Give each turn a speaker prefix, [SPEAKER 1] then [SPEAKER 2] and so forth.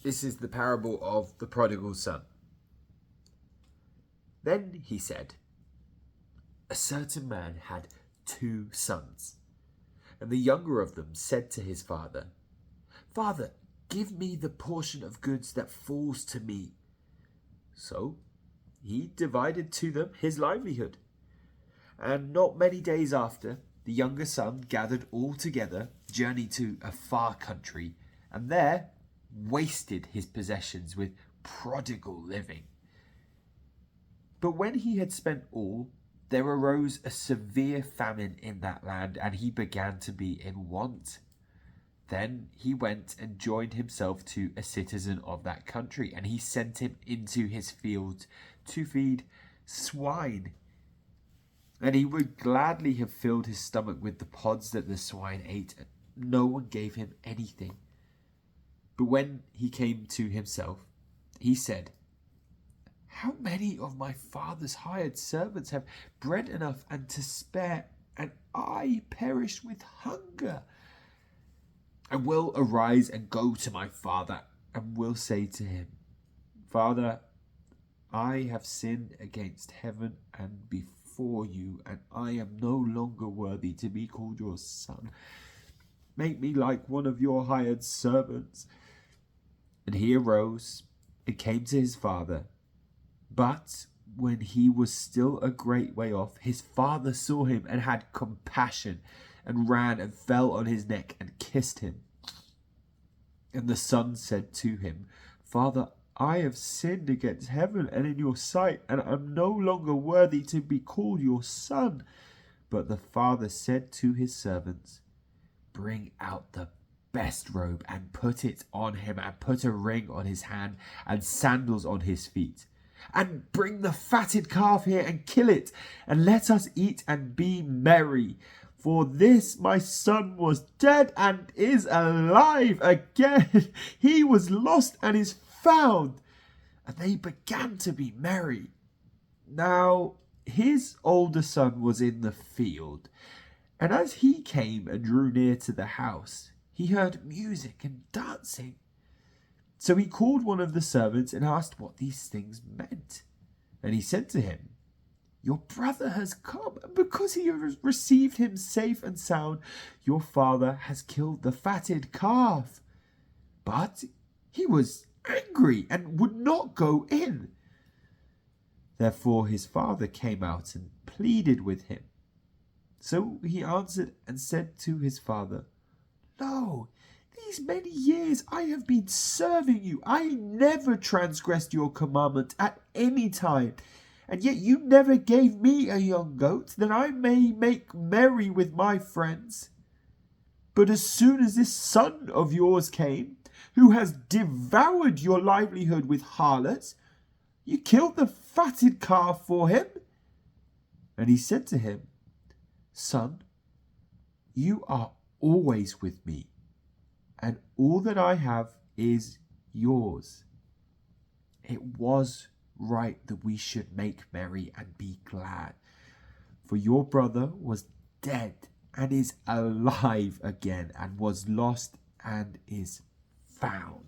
[SPEAKER 1] This is the parable of the prodigal son. Then he said, a certain man had 2 sons, and the younger of them said to his father, Father, give me the portion of goods that falls to me. So he divided to them his livelihood. And not many days after, the younger son gathered all together, journeyed to a far country, and there wasted his possessions with prodigal living. But when he had spent all, there arose a severe famine in that land, and he began to be in want. Then he went and joined himself to a citizen of that country, and he sent him into his fields to feed swine. And he would gladly have filled his stomach with the pods that the swine ate, and no one gave him anything. But when he came to himself, he said, How many of my father's hired servants have bread enough and to spare, and I perish with hunger? I will arise and go to my father, and will say to him, Father, I have sinned against heaven and before you, and I am no longer worthy to be called your son. Make me like one of your hired servants. And he arose and came to his father. But when he was still a great way off, his father saw him and had compassion, and ran and fell on his neck and kissed him. And the son said to him, Father, I have sinned against heaven and in your sight, and am no longer worthy to be called your son. But the father said to his servants, Bring out the best robe and put it on him, and put a ring on his hand and sandals on his feet. And bring the fatted calf here and kill it, and let us eat and be merry. For this my son was dead and is alive again. He was lost and is found. And they began to be merry. Now his older son was in the field, and as he came and drew near to the house, he heard music and dancing. So he called one of the servants and asked what these things meant. And he said to him, Your brother has come, and because he has received him safe and sound, your father has killed the fatted calf. But he was angry and would not go in. Therefore his father came out and pleaded with him. So he answered and said to his father, Lo, these many years I have been serving you. I never transgressed your commandment at any time. And yet you never gave me a young goat, that I may make merry with my friends. But as soon as this son of yours came, who has devoured your livelihood with harlots, you killed the fatted calf for him. And he said to him, Son, you are always with me, and all that I have is yours. It was right that we should make merry and be glad, for your brother was dead and is alive again, and was lost and is found.